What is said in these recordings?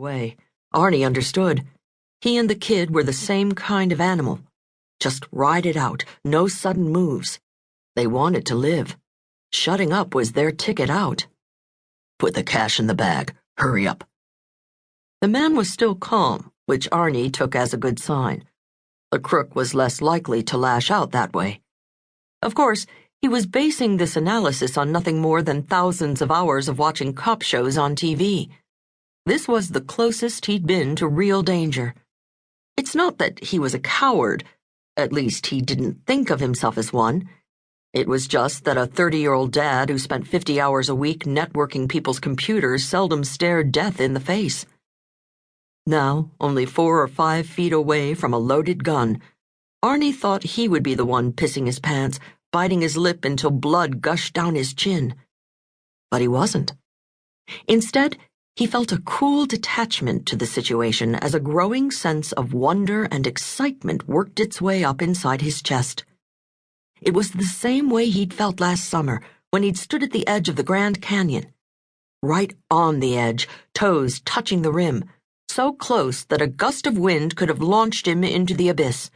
away, Arnie understood. He and the kid were the same kind of animal. Just ride it out, no sudden moves. They wanted to live. Shutting up was their ticket out. "Put the cash in the bag. Hurry up." The man was still calm, which Arnie took as a good sign. A crook was less likely to lash out that way. Of course, he was basing this analysis on nothing more than thousands of hours of watching cop shows on TV. This was the closest he'd been to real danger. It's not that he was a coward, at least he didn't think of himself as one. It was just that a 30-year-old dad who spent 50 hours a week networking people's computers seldom stared death in the face. Now, only 4 or 5 feet away from a loaded gun, Arnie thought he would be the one pissing his pants, biting his lip until blood gushed down his chin. But he wasn't. Instead, he felt a cool detachment to the situation as a growing sense of wonder and excitement worked its way up inside his chest. It was the same way he'd felt last summer when he'd stood at the edge of the Grand Canyon. Right on the edge, toes touching the rim, so close that a gust of wind could have launched him into the abyss.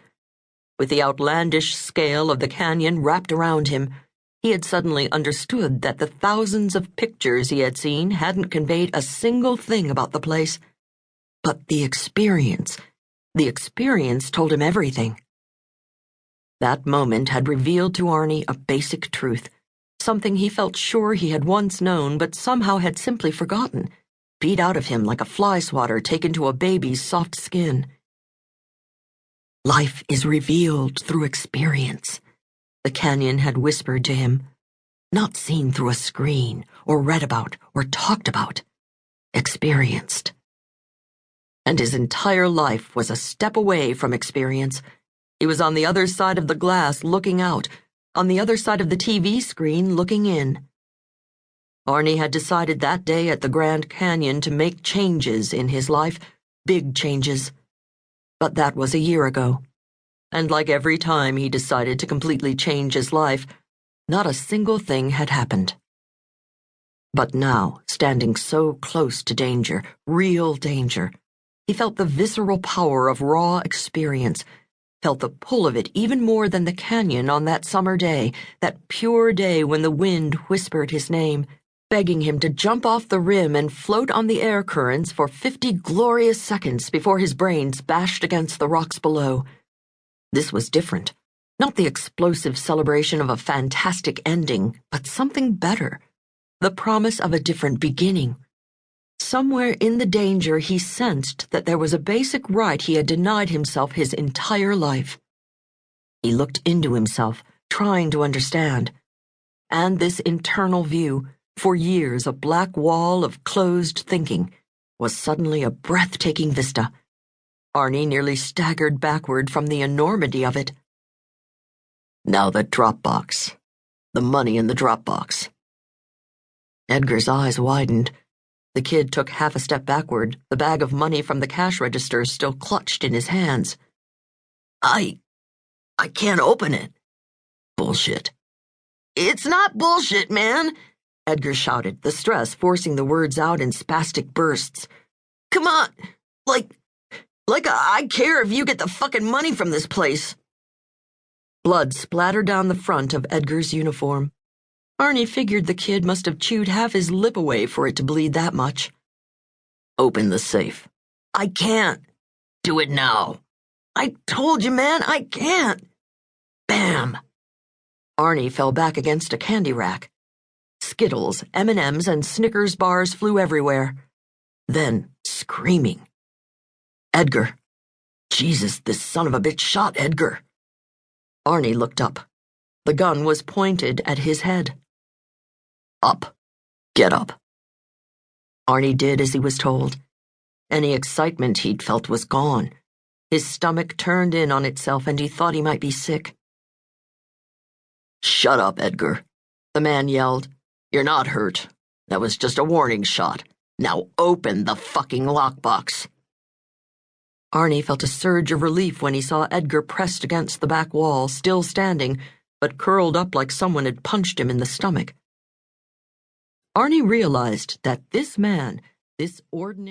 With the outlandish scale of the canyon wrapped around him, he had suddenly understood that the thousands of pictures he had seen hadn't conveyed a single thing about the place. But the experience told him everything. That moment had revealed to Arnie a basic truth, something he felt sure he had once known but somehow had simply forgotten, beat out of him like a fly swatter taken to a baby's soft skin. "Life is revealed through experience," the canyon had whispered to him. "Not seen through a screen, or read about, or talked about. Experienced." And his entire life was a step away from experience. He was on the other side of the glass looking out, on the other side of the TV screen looking in. Arnie had decided that day at the Grand Canyon to make changes in his life, big changes. But that was a year ago. And like every time he decided to completely change his life, not a single thing had happened. But now, standing so close to danger, real danger, he felt the visceral power of raw experience, felt the pull of it even more than the canyon on that summer day, that pure day when the wind whispered his name, begging him to jump off the rim and float on the air currents for 50 glorious seconds before his brains bashed against the rocks below. This was different. Not the explosive celebration of a fantastic ending, but something better. The promise of a different beginning. Somewhere in the danger he sensed that there was a basic right he had denied himself his entire life. He looked into himself, trying to understand. And this internal view, for years a black wall of closed thinking, was suddenly a breathtaking vista. Arnie nearly staggered backward from the enormity of it. Now the drop box. The money in the drop box. Edgar's eyes widened. The kid took half a step backward, the bag of money from the cash register still clutched in his hands. I can't open it." "Bullshit." "It's not bullshit, man," Edgar shouted, the stress forcing the words out in spastic bursts. "Come on, like I care if you get the fucking money from this place." Blood splattered down the front of Edgar's uniform. Arnie figured the kid must have chewed half his lip away for it to bleed that much. "Open the safe." "I can't." "Do it now." "I told you, man, I can't." Bam! Arnie fell back against a candy rack. Skittles, M&Ms, and Snickers bars flew everywhere. Then, screaming. "Edgar! Jesus, this son of a bitch shot Edgar." Arnie looked up. The gun was pointed at his head. "Up. Get up." Arnie did as he was told. Any excitement he'd felt was gone. His stomach turned in on itself and he thought he might be sick. "Shut up, Edgar," the man yelled. "You're not hurt. That was just a warning shot. Now open the fucking lockbox." Arnie felt a surge of relief when he saw Edgar pressed against the back wall, still standing, but curled up like someone had punched him in the stomach. Arnie realized that this man, this ordinary